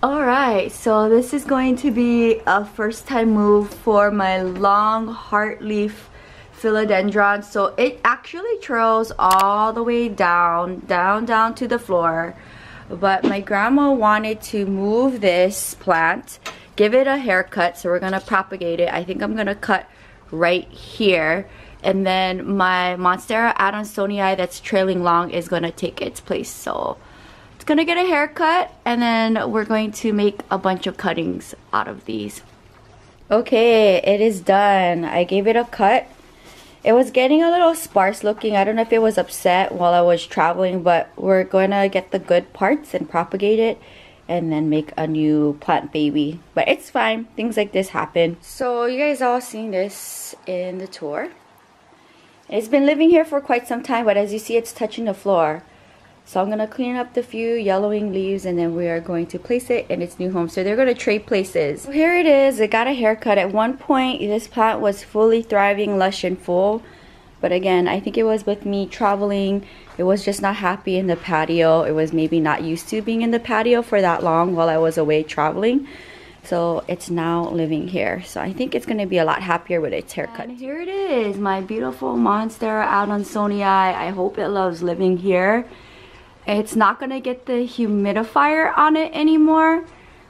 Alright, so this is going to be a first time move for my long heart leaf philodendron. So it actually trails all the way down to the floor. But my grandma wanted to move this plant, give it a haircut, so we're gonna propagate it. I think I'm gonna cut right here. And then my Monstera adansonii that's trailing long is gonna take its place. So it's gonna get a haircut, and then we're going to make a bunch of cuttings out of these. Okay, it is done. I gave it a cut. It was getting a little sparse looking. I don't know if it was upset while I was traveling, but we're gonna get the good parts and propagate it and then make a new plant baby. But it's fine, things like this happen. So you guys all seen this in the tour. It's been living here for quite some time, but as you see, it's touching the floor. So I'm going to clean up the few yellowing leaves, and then we are going to place it in its new home. So they're going to trade places. So here it is. It got a haircut. At one point, this plant was fully thriving, lush, and full. But again, I think it was with me traveling. It was just not happy in the patio. It was maybe not used to being in the patio for that long while I was away traveling. So it's now living here. So I think it's going to be a lot happier with its haircut. And here it is, my beautiful Monstera adansonii. I hope it loves living here. It's not going to get the humidifier on it anymore,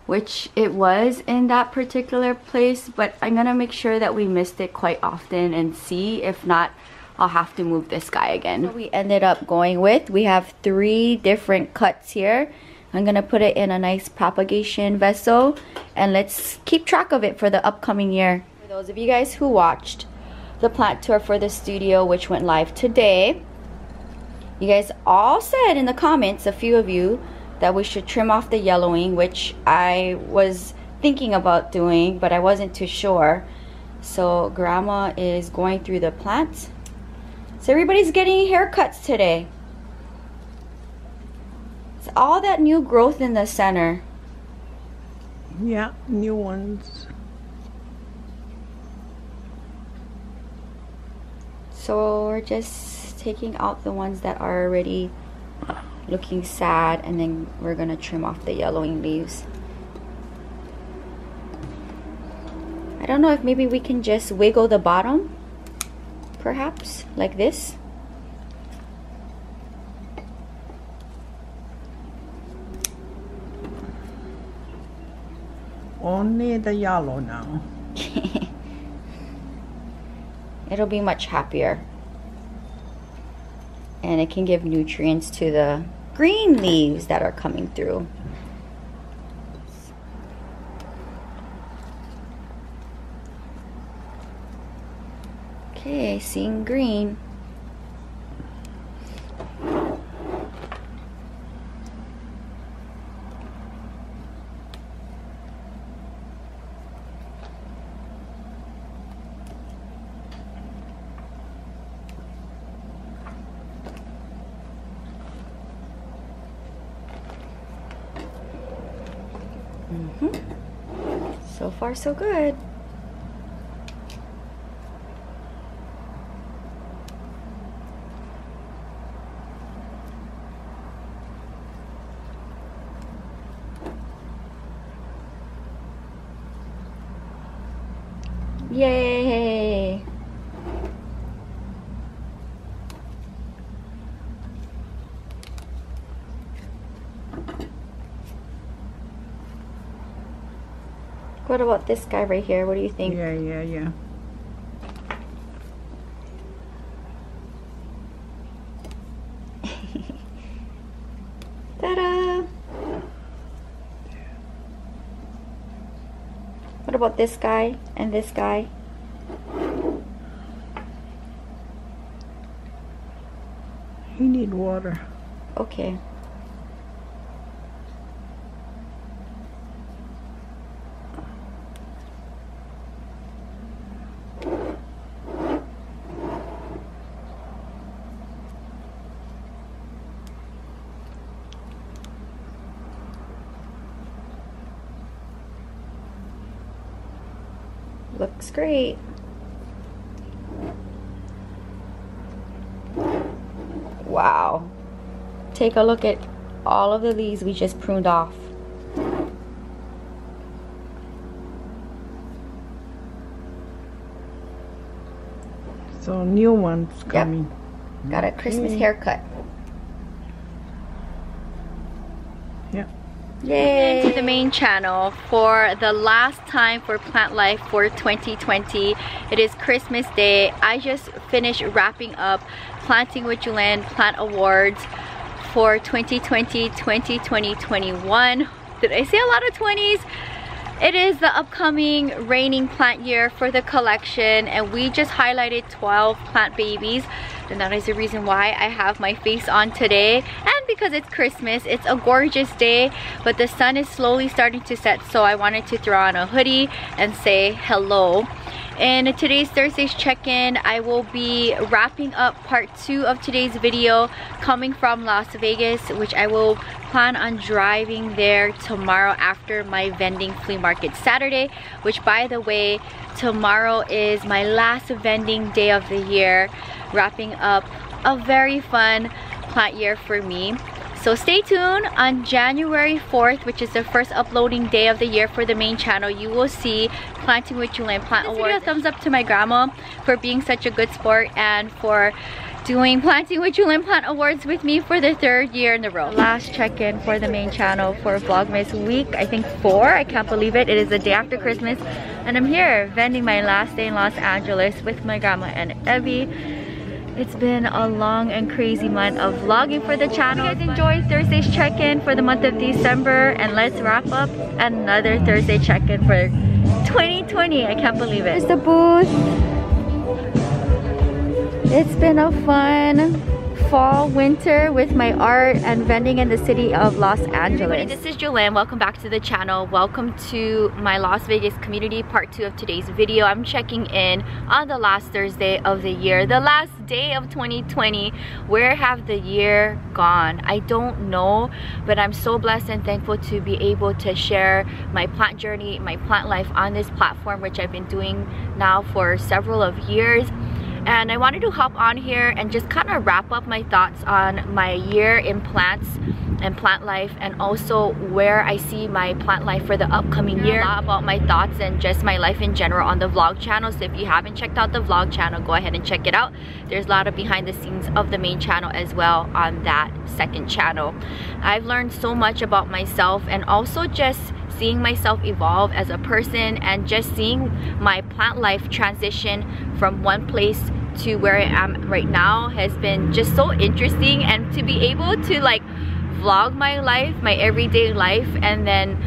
which it was in that particular place, but I'm going to make sure that we mist it quite often and see. If not, I'll have to move this guy again. What we ended up going with, we have 3 different cuts here. I'm going to put it in a nice propagation vessel, and let's keep track of it for the upcoming year. For those of you guys who watched the plant tour for the studio, which went live today, you guys all said in the comments, a few of you, that we should trim off the yellowing, which I was thinking about doing, but I wasn't too sure. So grandma is going through the plants. So everybody's getting haircuts today. It's all that new growth in the center. Yeah, new ones. So we're just taking out the ones that are already looking sad, and then we're gonna trim off the yellowing leaves. I don't know if maybe we can just wiggle the bottom, perhaps like this. Only the yellow now. It'll be much happier. And it can give nutrients to the green leaves that are coming through. Okay, seeing green. So far, so good. Yay! What about this guy right here? What do you think? Yeah. Ta-da! What about this guy and this guy? You need water. Okay. Looks great. Wow. Take a look at all of the leaves we just pruned off. So new ones coming. Got a Christmas haircut. Yeah. Yay! To the main channel for the last time for Plant Life for 2020. It is Christmas Day. I just finished wrapping up Planting with Jewelyn Plant Awards for 2020, 2020, 21. Did I say a lot of 20s? It is the upcoming raining plant year for the collection, and we just highlighted 12 plant babies, and that is the reason why I have my face on today. And because it's Christmas, it's a gorgeous day, but the sun is slowly starting to set, so I wanted to throw on a hoodie and say hello. In today's Thursday's check-in, I will be wrapping up part 2 of today's video coming from Las Vegas, which I will plan on driving there tomorrow after my vending flea market Saturday, which by the way, tomorrow is my last vending day of the year, wrapping up a very fun plant year for me. So stay tuned. On January 4th, which is the first uploading day of the year for the main channel, you will see Planting with Jewelyn Plant Awards. A thumbs up to my grandma for being such a good sport and for doing Planting with Jewelyn Plant Awards with me for the 3rd year in a row. Last check-in for the main channel for Vlogmas week, I think 4. I can't believe it. It is the day after Christmas, and I'm here vending my last day in Los Angeles with my grandma and Evie. It's been a long and crazy month of vlogging for the channel. If you guys enjoyed Thursday's check-in for the month of December, and let's wrap up another Thursday check-in for 2020. I can't believe it. Here's the booth. It's been a fun fall winter with my art and vending in the city of Los Angeles. Hey everybody, this is Jewelyn. Welcome back to the channel. Welcome to my Las Vegas community part 2 of today's video. I'm checking in on the last Thursday of the year, the last day of 2020. Where have the year gone? I don't know, but I'm so blessed and thankful to be able to share my plant journey, my plant life on this platform, which I've been doing now for several of years. And I wanted to hop on here and just kind of wrap up my thoughts on my year in plants and plant life, and also where I see my plant life for the upcoming year. A lot about my thoughts and just my life in general on the vlog channel. So if you haven't checked out the vlog channel, go ahead and check it out. There's a lot of behind the scenes of the main channel as well on that second channel. I've learned so much about myself, and also just seeing myself evolve as a person, and just seeing my plant life transition from one place to where I am right now has been just so interesting. And to be able to like vlog my life, my everyday life, and then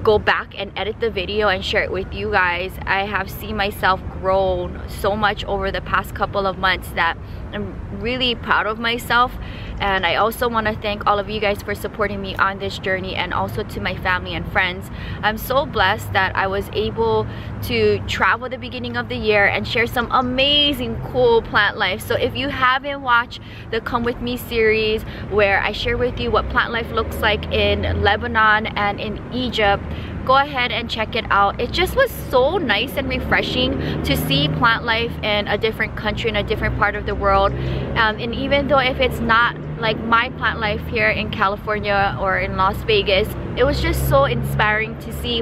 go back and edit the video and share it with you guys, I have seen myself grow so much over the past couple of months that I'm really proud of myself. And I also want to thank all of you guys for supporting me on this journey, and also to my family and friends. I'm so blessed that I was able to travel the beginning of the year and share some amazing cool plant life. So if you haven't watched the Come With Me series, where I share with you what plant life looks like in Lebanon and in Egypt, go ahead and check it out. It just was so nice and refreshing to see plant life in a different country, in a different part of the world. And even though if it's not like my plant life here in California or in Las Vegas, it was just so inspiring to see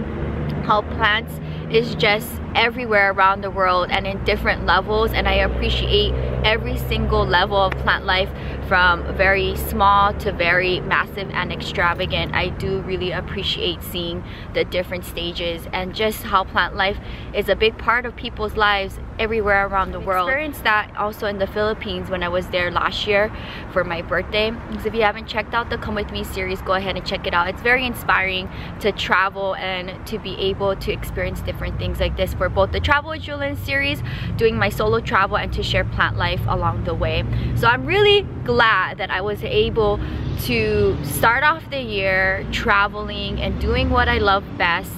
how plants is just everywhere around the world and in different levels. And I appreciate every single level of plant life, from very small to very massive and extravagant. I do really appreciate seeing the different stages, and just how plant life is a big part of people's lives everywhere around the world. I experienced that also in the Philippines when I was there last year for my birthday. So if you haven't checked out the Come With Me series, go ahead and check it out. It's very inspiring to travel and to be able to experience different things like this, for both the Travel with Jewelyn series, doing my solo travel, and to share plant life along the way. So I'm really glad that I was able to start off the year traveling and doing what I love best.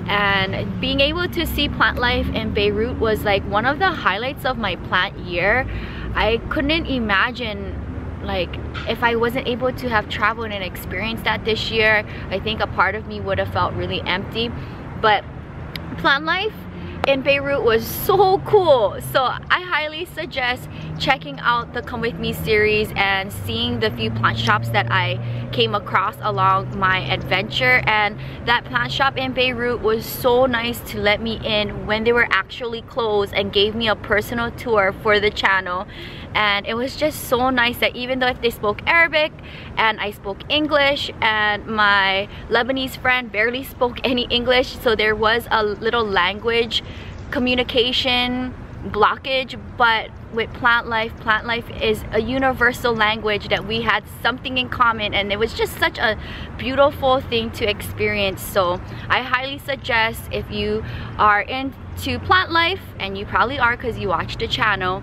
And being able to see plant life in Beirut was like one of the highlights of my plant year. I couldn't imagine, like, if I wasn't able to have traveled and experienced that this year, I think a part of me would have felt really empty. But plant life in Beirut was so cool. So I highly suggest checking out the Come With Me series and seeing the few plant shops that I came across along my adventure. And that plant shop in Beirut was so nice to let me in when they were actually closed and gave me a personal tour for the channel. And it was just so nice that even though if they spoke Arabic and I spoke English, and my Lebanese friend barely spoke any English, so there was a little language communication blockage, but with plant life is a universal language that we had something in common, and it was just such a beautiful thing to experience. So I highly suggest, if you are into plant life, and you probably are because you watch the channel,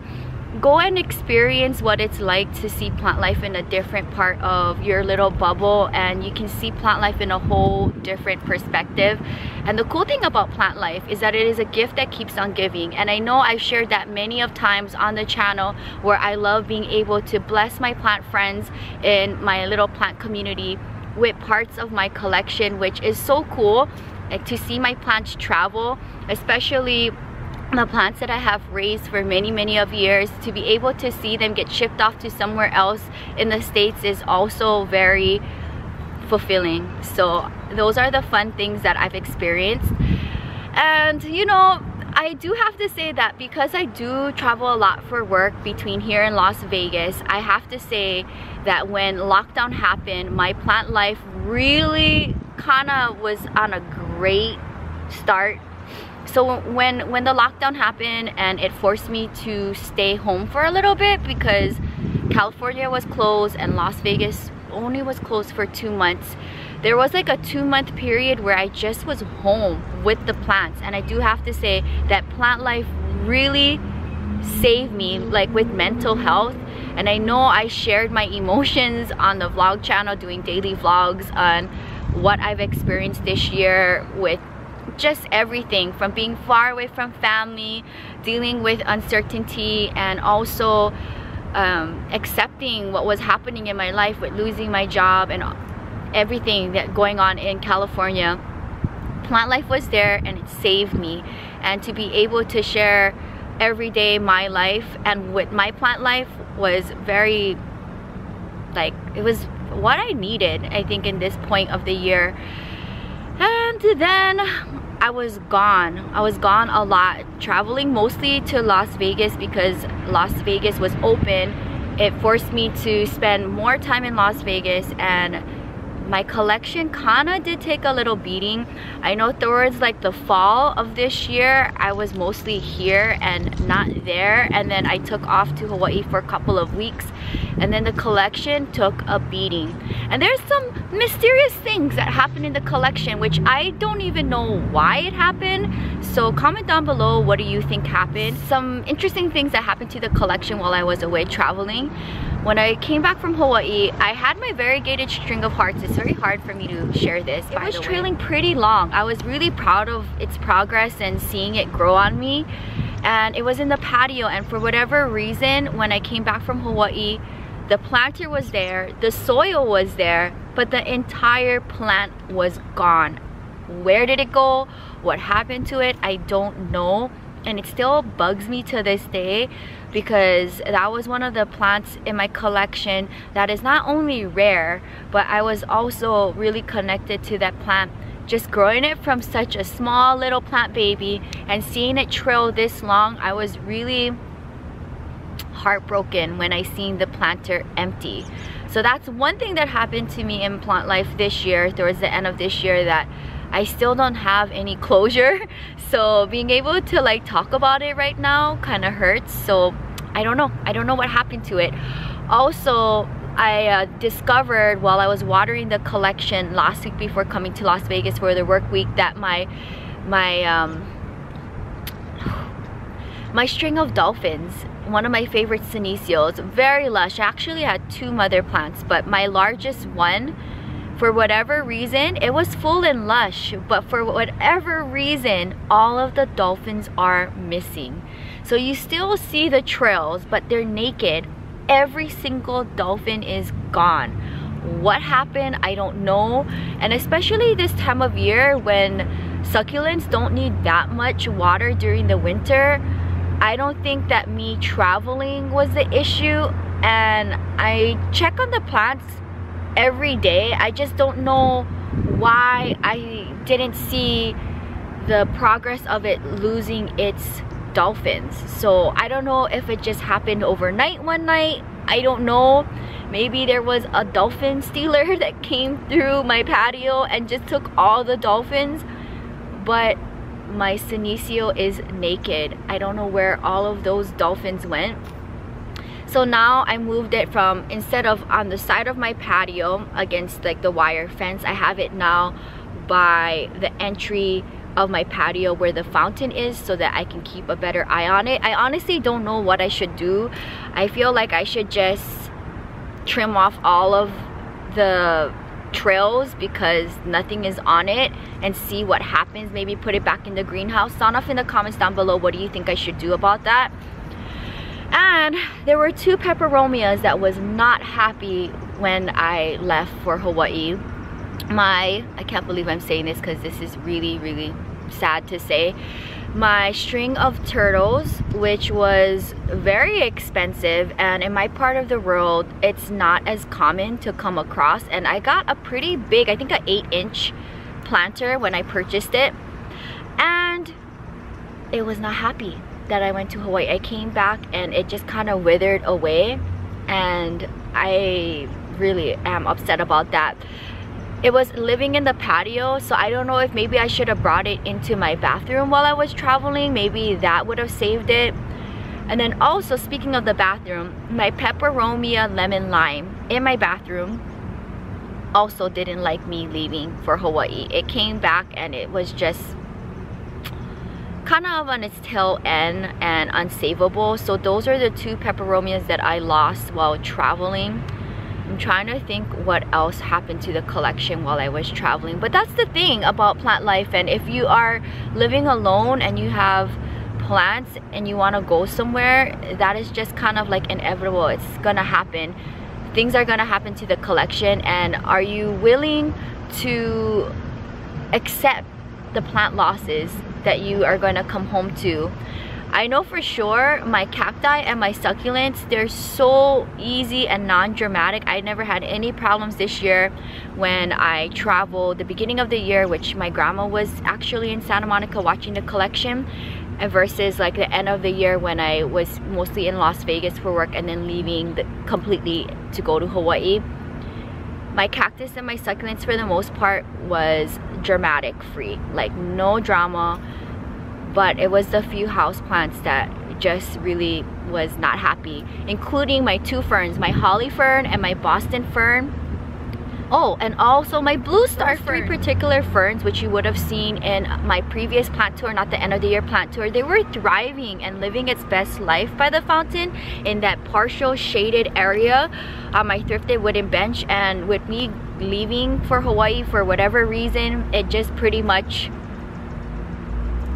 go and experience what it's like to see plant life in a different part of your little bubble, and you can see plant life in a whole different perspective. And the cool thing about plant life is that it is a gift that keeps on giving. And I know I've shared that many of times on the channel, where I love being able to bless my plant friends in my little plant community with parts of my collection, which is so cool. Like, to see my plants travel, especially the plants that I have raised for many of years, to be able to see them get shipped off to somewhere else in the States is also very fulfilling. So those are the fun things that I've experienced. And you know, I do have to say that because I do travel a lot for work between here and Las Vegas, I have to say that when lockdown happened, my plant life really kinda was on a great start. So when the lockdown happened and it forced me to stay home for a little bit, because California was closed and Las Vegas only was closed for 2 months, there was like a 2-month period where I just was home with the plants. And I do have to say that plant life really saved me, like with mental health. And I know I shared my emotions on the vlog channel, doing daily vlogs on what I've experienced this year with just everything from being far away from family, dealing with uncertainty, and also accepting what was happening in my life with losing my job and everything that going on in California. Plant life was there and it saved me. And to be able to share every day my life and with my plant life was very, like, it was what I needed, I think, in this point of the year. And then I was gone a lot, traveling mostly to Las Vegas because Las Vegas was open. It forced me to spend more time in Las Vegas, and my collection kinda did take a little beating. I know towards like the fall of this year, I was mostly here and not there, and then I took off to Hawaii for a couple of weeks, and then the collection took a beating. And there's some mysterious things that happened in the collection which I don't even know why it happened. So comment down below, what do you think happened? Some interesting things that happened to the collection while I was away traveling. When I came back from Hawaii, I had my variegated string of hearts. It's very hard for me to share this. It was trailing pretty long. I was really proud of its progress and seeing it grow on me. And it was in the patio, and for whatever reason, when I came back from Hawaii, the planter was there, the soil was there, but the entire plant was gone. Where did it go? What happened to it? I don't know. And it still bugs me to this day, because that was one of the plants in my collection that is not only rare, but I was also really connected to that plant. Just growing it from such a small little plant baby and seeing it trail this long, I was really heartbroken when I seen the planter empty. So that's one thing that happened to me in plant life this year, towards the end of this year, that I still don't have any closure. So being able to like talk about it right now kind of hurts. So I don't know what happened to it. Also, I discovered while I was watering the collection last week before coming to Las Vegas for the work week that my string of dolphins, one of my favorite senecio, very lush. I actually had 2 mother plants, but my largest one, for whatever reason, it was full and lush, but for whatever reason, all of the dolphins are missing. So you still see the trails, but they're naked. Every single dolphin is gone. What happened? I don't know. And especially this time of year when succulents don't need that much water during the winter, I don't think that me traveling was the issue, and I check on the plants every day. I just don't know why I didn't see the progress of it losing its dolphins. So I don't know if it just happened overnight one night. I don't know. Maybe there was a dolphin stealer that came through my patio and just took all the dolphins. But my senecio is naked. I don't know where all of those dolphins went. So now I moved it from, instead of on the side of my patio against like the wire fence, I have it now by the entry of my patio where the fountain is, so that I can keep a better eye on it. I honestly don't know what I should do. I feel like I should just trim off all of the trails because nothing is on it and see what happens. Maybe put it back in the greenhouse. Sound off in the comments down below, what do you think I should do about that? And there were 2 peperomias that was not happy when I left for Hawaii. I can't believe I'm saying this because this is really sad to say. My string of turtles, which was very expensive, and in my part of the world it's not as common to come across, and I got a pretty big, I think an 8-inch planter when I purchased it, and it was not happy that I went to Hawaii. I came back and it just kind of withered away, and I really am upset about that. It was living in the patio, so I don't know if maybe I should have brought it into my bathroom while I was traveling. Maybe that would have saved it. And then also, speaking of the bathroom, my peperomia lemon lime in my bathroom also didn't like me leaving for Hawaii. It came back and it was just kind of on its tail end and unsavable. So those are the 2 peperomias that I lost while traveling. I'm trying to think what else happened to the collection while I was traveling. But that's the thing about plant life, and if you are living alone and you have plants and you want to go somewhere, that is just kind of like inevitable. It's gonna happen. Things are gonna happen to the collection, and are you willing to accept the plant losses that you are gonna come home to? I know for sure my cacti and my succulents, they're so easy and non-dramatic. I never had any problems this year when I traveled the beginning of the year, which my grandma was actually in Santa Monica watching the collection, and versus like the end of the year when I was mostly in Las Vegas for work and then leaving completely to go to Hawaii. My cactus and my succulents for the most part was dramatic free, like no drama. But it was the few houseplants that just really was not happy, including my 2 ferns, my holly fern and my Boston fern. Oh, and also my blue star fern. 3 particular ferns, which you would have seen in my previous plant tour, not the end of the year plant tour. They were thriving and living its best life by the fountain in that partial shaded area on my thrifted wooden bench. And with me leaving for Hawaii for whatever reason, it just pretty much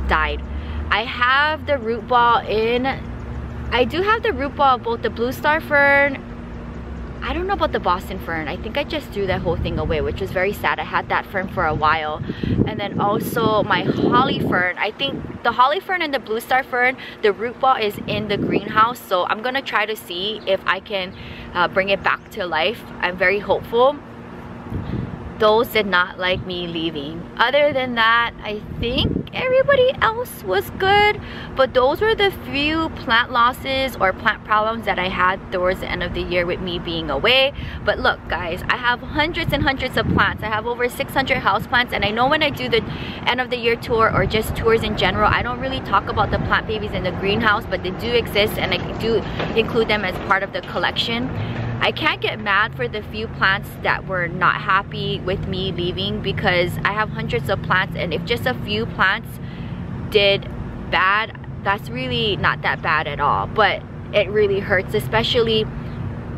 died. I have the root ball in. I do have the root ball of both the blue star fern. I don't know about the Boston fern. I think I just threw that whole thing away, which was very sad. I had that fern for a while. And then also my holly fern. I think the holly fern and the blue star fern, the root ball is in the greenhouse. So I'm gonna try to see if I can bring it back to life. I'm very hopeful. Those did not like me leaving. Other than that, I think everybody else was good, but those were the few plant losses or plant problems that I had towards the end of the year with me being away. But look guys, I have hundreds and hundreds of plants. I have over 600 houseplants, and I know when I do the end of the year tour or just tours in general, I don't really talk about the plant babies in the greenhouse, but they do exist and I do include them as part of the collection. I can't get mad for the few plants that were not happy with me leaving, because I have hundreds of plants, and if just a few plants did bad, that's really not that bad at all. But it really hurts, especially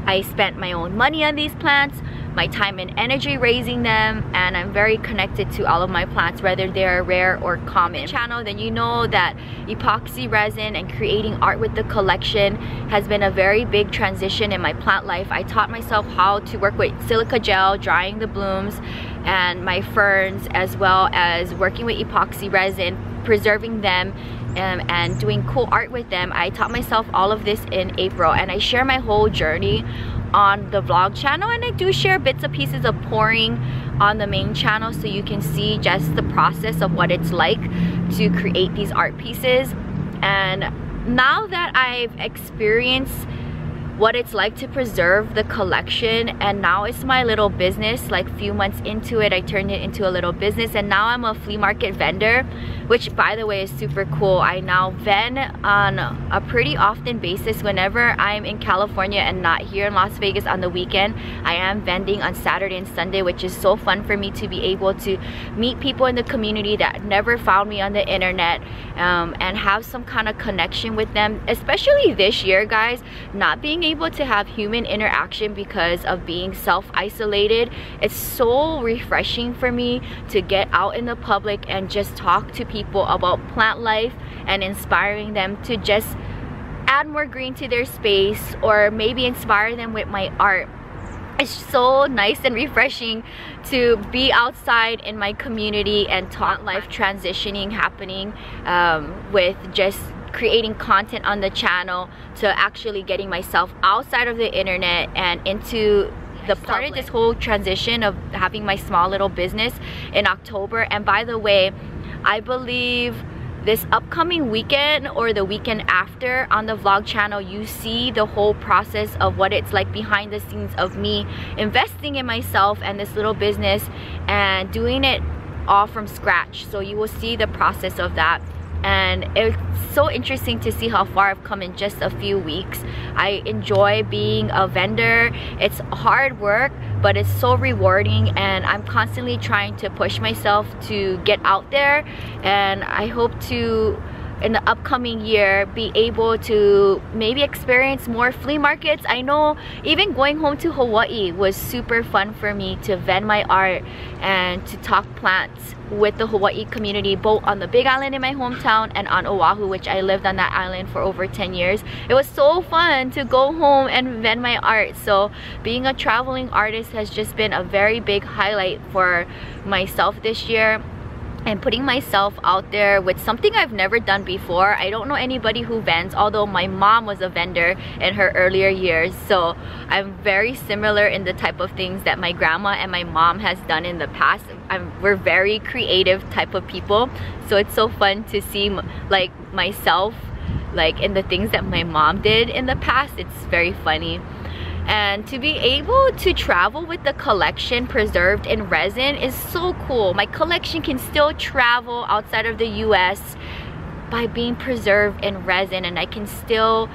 I spent my own money on these plants, my time and energy raising them, and I'm very connected to all of my plants, whether they're rare or common. Channel, then you know that epoxy resin and creating art with the collection has been a very big transition in my plant life. I taught myself how to work with silica gel, drying the blooms, and my ferns, as well as working with epoxy resin, preserving them, and doing cool art with them. I taught myself all of this in April, and I share my whole journey on the vlog channel, and I do share bits and pieces of pouring on the main channel so you can see just the process of what it's like to create these art pieces. And now that I've experienced what it's like to preserve the collection, and now it's my little business, like few months into it I turned it into a little business, and now I'm a flea market vendor, which by the way is super cool. I now vend on a pretty often basis. Whenever I'm in California and not here in Las Vegas on the weekend, I am vending on Saturday and Sunday, which is so fun for me to be able to meet people in the community that never found me on the internet, and have some kind of connection with them, especially this year, guys, not being able to have human interaction because of being self-isolated. It's so refreshing for me to get out in the public and just talk to people about plant life and inspiring them to just add more green to their space, or maybe inspire them with my art. It's so nice and refreshing to be outside in my community and talk life transitioning happening, with just creating content on the channel, to actually getting myself outside of the internet and into the part of this whole transition of having my small little business in October. And by the way, I believe this upcoming weekend or the weekend after on the vlog channel, you see the whole process of what it's like behind the scenes of me investing in myself and this little business and doing it all from scratch. So you will see the process of that, and it's so interesting to see how far I've come in just a few weeks. I enjoy being a vendor. It's hard work, but it's so rewarding, and I'm constantly trying to push myself to get out there, and I hope to, in the upcoming year, be able to maybe experience more flea markets. I know even going home to Hawaii was super fun for me to vend my art and to talk plants with the Hawaii community, both on the Big Island in my hometown and on Oahu, which I lived on that island for over 10 years. It was so fun to go home and vend my art. So being a traveling artist has just been a very big highlight for myself this year, and putting myself out there with something I've never done before. I don't know anybody who vends, although my mom was a vendor in her earlier years, so I'm very similar in the type of things that my grandma and my mom has done in the past. We're very creative type of people, so it's so fun to see like myself like in the things that my mom did in the past. It's very funny. And to be able to travel with the collection preserved in resin is so cool. My collection can still travel outside of the US by being preserved in resin, and I can still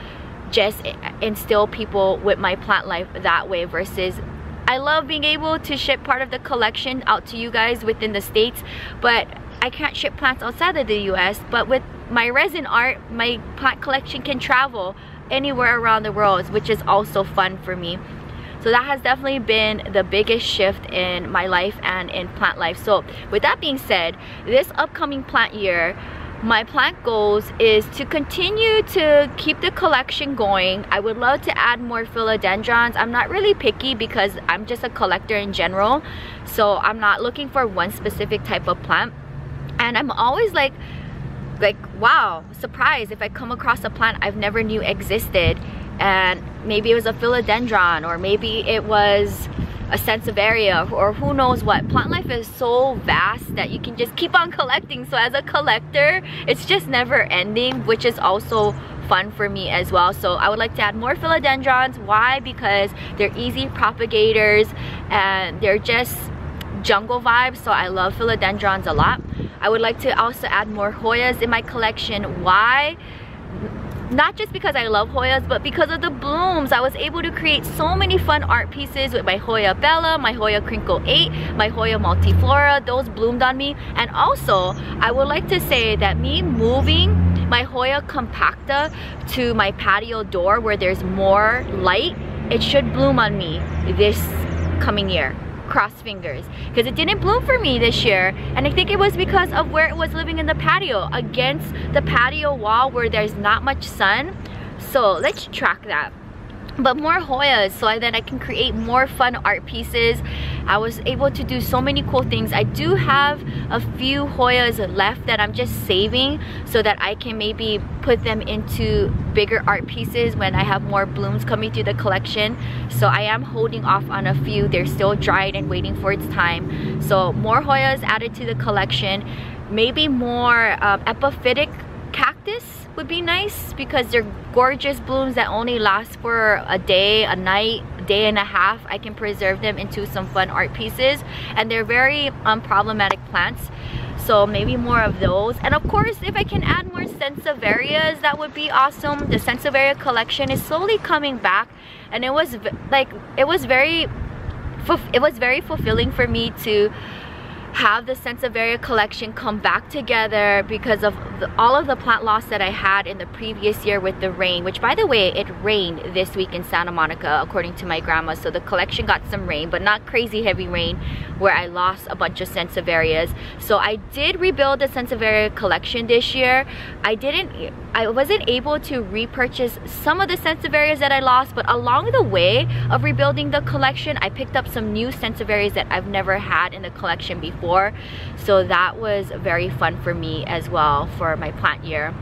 just instill people with my plant life that way, versus I love being able to ship part of the collection out to you guys within the States, but I can't ship plants outside of the US. But with my resin art, my plant collection can travel anywhere around the world, which is also fun for me. So that has definitely been the biggest shift in my life and in plant life. So with that being said, this upcoming plant year, my plant goals is to continue to keep the collection going. I would love to add more philodendrons. I'm not really picky because I'm just a collector in general, so I'm not looking for one specific type of plant. And I'm always like wow, surprised if I come across a plant I've never knew existed, and maybe it was a philodendron, or maybe it was a sansevieria, or who knows what. Plant life is so vast that you can just keep on collecting. So as a collector, it's just never ending, which is also fun for me as well. So I would like to add more philodendrons. Why? Because they're easy propagators and they're just jungle vibes, so I love philodendrons a lot. I would like to also add more Hoyas in my collection. Why? Not just because I love Hoyas, but because of the blooms. I was able to create so many fun art pieces with my Hoya Bella, my Hoya Crinkle 8, my Hoya Multiflora. Those bloomed on me. And also, I would like to say that me moving my Hoya Compacta to my patio door where there's more light, it should bloom on me this coming year. Cross fingers, because it didn't bloom for me this year, and I think it was because of where it was living in the patio, against the patio wall where there's not much sun. So let's track that. but more Hoyas, so that I can create more fun art pieces. I was able to do so many cool things. I do have a few Hoyas left that I'm just saving so that I can maybe put them into bigger art pieces when I have more blooms coming through the collection. So I am holding off on a few. They're still dried and waiting for its time. So more Hoyas added to the collection. Maybe more epiphytic cactus would be nice, because they're gorgeous blooms that only last for a day, a night, a day and a half. I can preserve them into some fun art pieces, and they're very unproblematic plants. So maybe more of those. And of course, if I can add more Sansevieras, that would be awesome. The Sansevieria collection is slowly coming back, and it was very fulfilling for me to have the Sansevieria collection come back together because of all of the plant loss that I had in the previous year with the rain, which, by the way, it rained this week in Santa Monica according to my grandma. So the collection got some rain, but not crazy heavy rain where I lost a bunch of Sansevierias. So I did rebuild the Sansevieria collection this year. I wasn't able to repurchase some of the Sansevierias that I lost, but along the way of rebuilding the collection, I picked up some new Sansevierias that I've never had in the collection before. So that was very fun for me as well for my plant year.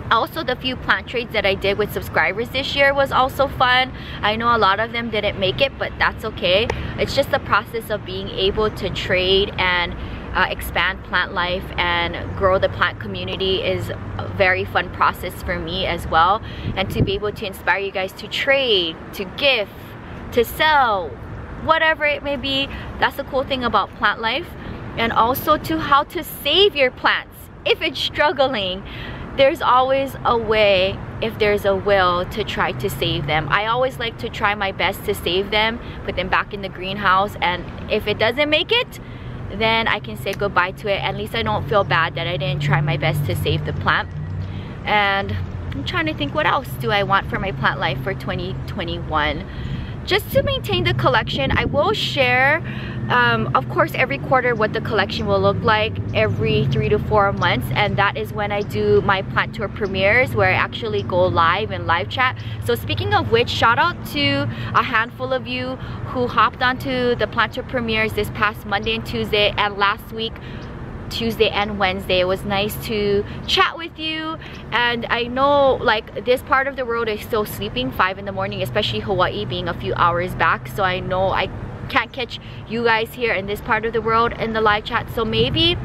Also, the few plant trades that I did with subscribers this year was also fun. I know a lot of them didn't make it, but that's okay. It's just the process of being able to trade and expand plant life and grow the plant community is a very fun process for me as well. And to be able to inspire you guys to trade, to gift, to sell, whatever it may be, that's the cool thing about plant life. And also to how to save your plants if it's struggling. There's always a way, if there's a will, to try to save them. I always like to try my best to save them, put them back in the greenhouse, and if it doesn't make it, then I can say goodbye to it. At least I don't feel bad that I didn't try my best to save the plant. And I'm trying to think, what else do I want for my plant life for 2021? Just to maintain the collection, I will share, of course, every quarter what the collection will look like every 3 to 4 months, and that is when I do my plant tour premieres, where I actually go live and live chat. So speaking of which, shout out to a handful of you who hopped onto the plant tour premieres this past Monday and Tuesday, and last week Tuesday and Wednesday. It was nice to chat with you, and I know like this part of the world is still sleeping 5 in the morning, especially Hawaii being a few hours back, so I know I can't catch you guys here in this part of the world in the live chat. So maybe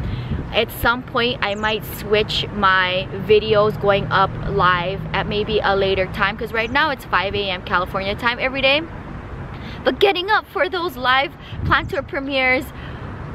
at some point I might switch my videos going up live at maybe a later time, because right now it's 5 a.m. California time every day, but getting up for those live plant tour premieres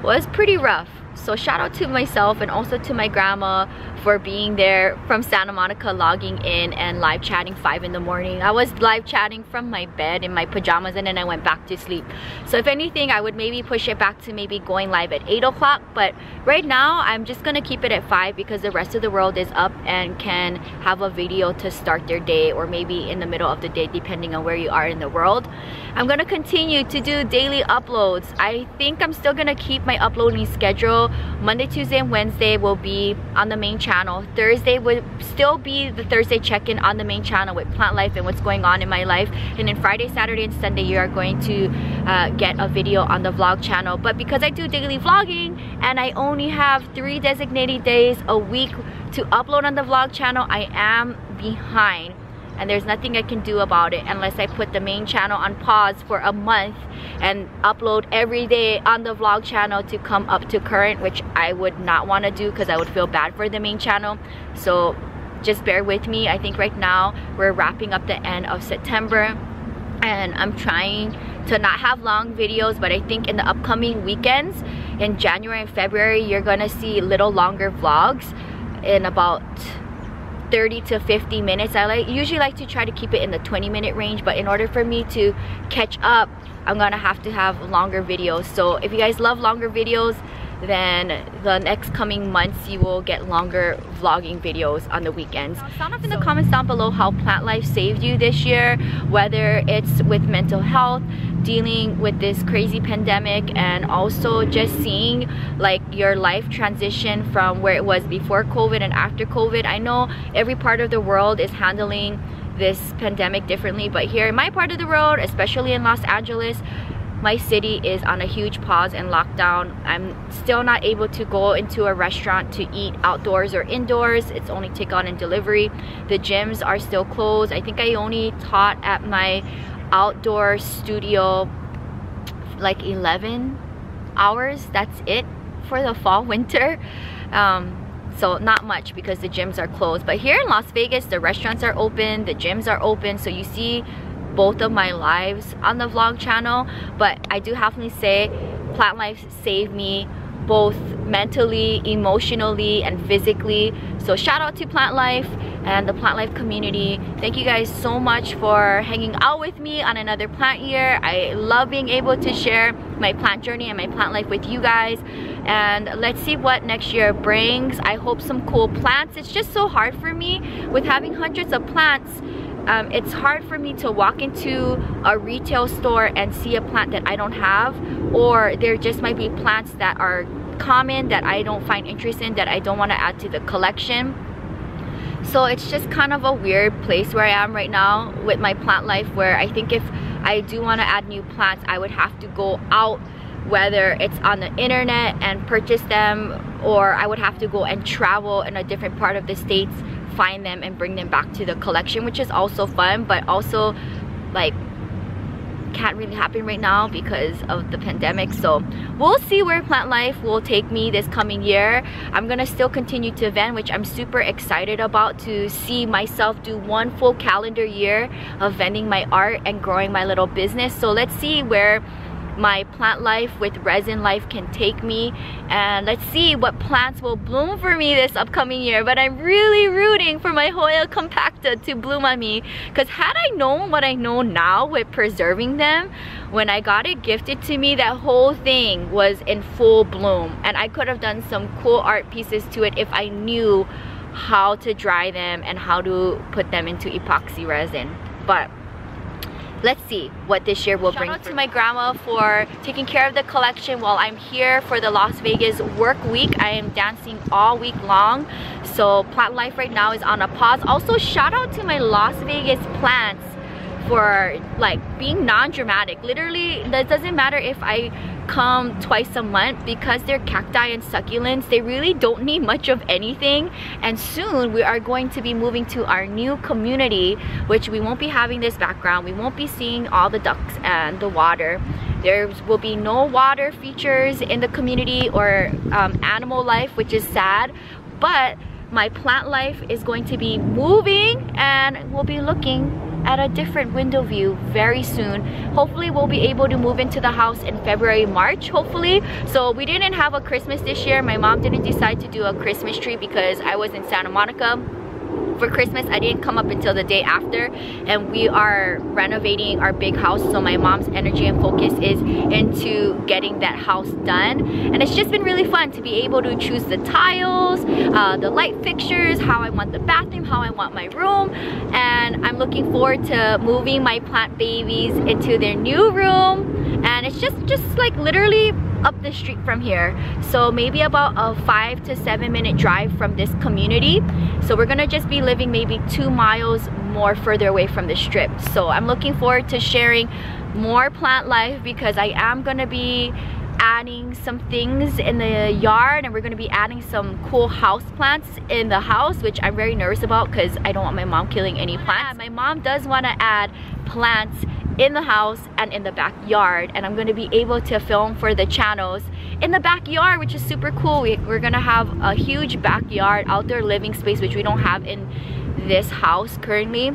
was pretty rough. So shout out to myself and also to my grandma for being there from Santa Monica, logging in and live chatting 5 in the morning. I was live chatting from my bed in my pajamas, and then I went back to sleep. So if anything, I would maybe push it back to maybe going live at 8 o'clock. But right now, I'm just gonna keep it at 5 because the rest of the world is up and can have a video to start their day, or maybe in the middle of the day, depending on where you are in the world. I'm gonna continue to do daily uploads. I think I'm still gonna keep my uploading schedule. Monday, Tuesday, and Wednesday will be on the main channel. Thursday will still be the Thursday check-in on the main channel with plant life and what's going on in my life. And then Friday, Saturday, and Sunday, you are going to get a video on the vlog channel. But because I do daily vlogging and I only have 3 designated days a week to upload on the vlog channel, I am behind. And there's nothing I can do about it unless I put the main channel on pause for a month and upload every day on the vlog channel to come up to current, which I would not want to do because I would feel bad for the main channel. So just bear with me. I think right now we're wrapping up the end of September, and I'm trying to not have long videos, but I think in the upcoming weekends in January and February, you're gonna see little longer vlogs in about 30 to 50 minutes. I usually like to try to keep it in the 20-minute range, but in order for me to catch up, I'm gonna have to have longer videos. So if you guys love longer videos, then the next coming months you will get longer vlogging videos on the weekends. Sound off in the comments down below how plant life saved you this year, whether it's with mental health, dealing with this crazy pandemic, and also just seeing like your life transition from where it was before COVID and after COVID. I know every part of the world is handling this pandemic differently, but here in my part of the world, especially in Los Angeles, my city is on a huge pause and lockdown. I'm still not able to go into a restaurant to eat outdoors or indoors. It's only takeout and delivery. The gyms are still closed. I think I only taught at my outdoor studio like 11 hours. That's it for the fall winter. So not much because the gyms are closed. But here in Las Vegas, the restaurants are open, the gyms are open, so you see both of my lives on the vlog channel. But I do have to say, plant life saved me both mentally, emotionally, and physically. So shout out to Plant Life and the Plant Life community. Thank you guys so much for hanging out with me on another plant year. I love being able to share my plant journey and my plant life with you guys. And let's see what next year brings. I hope some cool plants. It's just so hard for me with having hundreds of plants. It's hard for me to walk into a retail store and see a plant that I don't have, or there just might be plants that are common that I don't find interest in, that I don't want to add to the collection. So it's just kind of a weird place where I am right now with my plant life, where I think if I do want to add new plants, I would have to go out, whether it's on the internet and purchase them, or I would have to go and travel in a different part of the States, find them and bring them back to the collection, which is also fun, but also like can't really happen right now because of the pandemic. So we'll see where Plant Life will take me this coming year. I'm gonna still continue to vend, which I'm super excited about, to see myself do one full calendar year of vending my art and growing my little business. So let's see where my plant life with resin life can take me, and let's see what plants will bloom for me this upcoming year. But I'm really rooting for my Hoya compacta to bloom on me, because had I known what I know now with preserving them, when I got it gifted to me, that whole thing was in full bloom, and I could have done some cool art pieces to it if I knew how to dry them and how to put them into epoxy resin. But let's see what this year will bring. Shout out to my grandma for taking care of the collection while I'm here for the Las Vegas work week. I am dancing all week long, so Plant Life right now is on a pause. Also, shout out to my Las Vegas plants for like being non-dramatic. Literally, that doesn't matter if I come twice a month, because they're cacti and succulents. They really don't need much of anything, and soon we are going to be moving to our new community, which we won't be having this background. We won't be seeing all the ducks and the water. There will be no water features in the community or animal life, which is sad, but my plant life is going to be moving, and we'll be looking at a different window view very soon. Hopefully we'll be able to move into the house in February, March, hopefully. So we didn't have a Christmas this year. My mom didn't decide to do a Christmas tree because I was in Santa Monica for Christmas. I didn't come up until the day after, and we are renovating our big house, so my mom's energy and focus is into getting that house done. And it's just been really fun to be able to choose the tiles, the light fixtures, how I want the bathroom, how I want my room. And I'm looking forward to moving my plant babies into their new room, and it's just like literally up the street from here, so maybe about a 5 to 7 minute drive from this community. So we're gonna just be living maybe 2 miles more further away from the strip. So I'm looking forward to sharing more plant life, because I am gonna be adding some things in the yard, and we're gonna be adding some cool house plants in the house, which I'm very nervous about because I don't want my mom killing any plants. My mom does want to add plants in the house and in the backyard, and I'm going to be able to film for the channels in the backyard, which is super cool. We're gonna have a huge backyard outdoor living space, which we don't have in this house currently.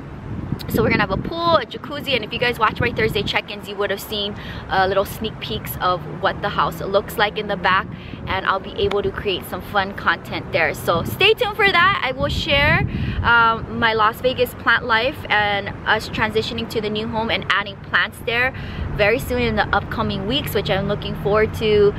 So we're gonna have a pool, a jacuzzi, and if you guys watch my Thursday check-ins, you would have seen little sneak peeks of what the house looks like in the back, and I'll be able to create some fun content there. So stay tuned for that. I will share my Las Vegas plant life and us transitioning to the new home and adding plants there very soon in the upcoming weeks, which I'm looking forward to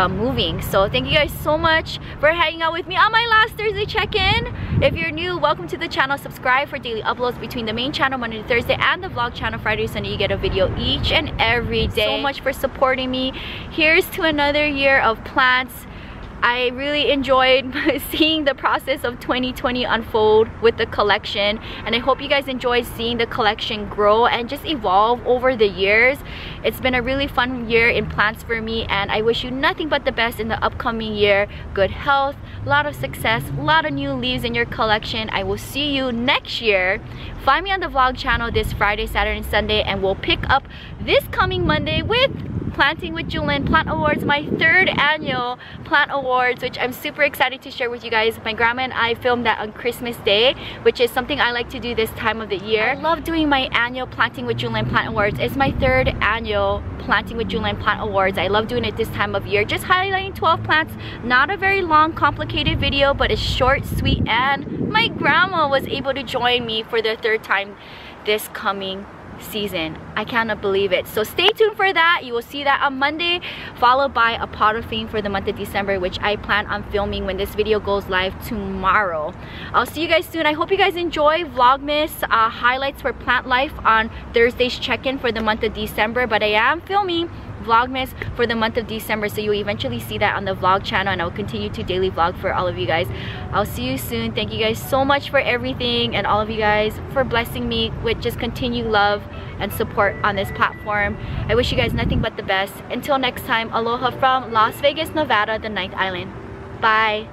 moving. So thank you guys so much for hanging out with me on my last Thursday check-in. If you're new, welcome to the channel. Subscribe for daily uploads between the main channel Monday to Thursday and the vlog channel Friday to Sunday. You get a video each and every day. So much for supporting me. Here's to another year of plants I really enjoyed seeing the process of 2020 unfold with the collection, and I hope you guys enjoyed seeing the collection grow and just evolve over the years. It's been a really fun year in plants for me, and I wish you nothing but the best in the upcoming year. Good health, a lot of success, a lot of new leaves in your collection. I will see you next year. Find me on the vlog channel this Friday, Saturday, and Sunday, and we'll pick up this coming Monday with Planting with Jewelyn Plant Awards, my 3rd annual Plant Awards, which I'm super excited to share with you guys. My grandma and I filmed that on Christmas Day, which is something I like to do this time of the year. I love doing my annual Planting with Jewelyn Plant Awards. It's my 3rd annual Planting with Jewelyn Plant Awards. I love doing it this time of year, just highlighting 12 plants. Not a very long, complicated video, but it's short, sweet, and my grandma was able to join me for the 3rd time this coming season. I cannot believe it. So stay tuned for that. You will see that on Monday, followed by a pot of fame for the month of December, which I plan on filming when this video goes live tomorrow. I'll see you guys soon. I hope you guys enjoy Vlogmas highlights for plant life on Thursday's check-in for the month of December, but I am filming Vlogmas for the month of December, so you'll eventually see that on the vlog channel, and I'll continue to daily vlog for all of you guys. I'll see you soon. Thank you guys so much for everything, and all of you guys for blessing me with just continued love and support on this platform. I wish you guys nothing but the best. Until next time, aloha from Las Vegas, Nevada, the 9th island. Bye.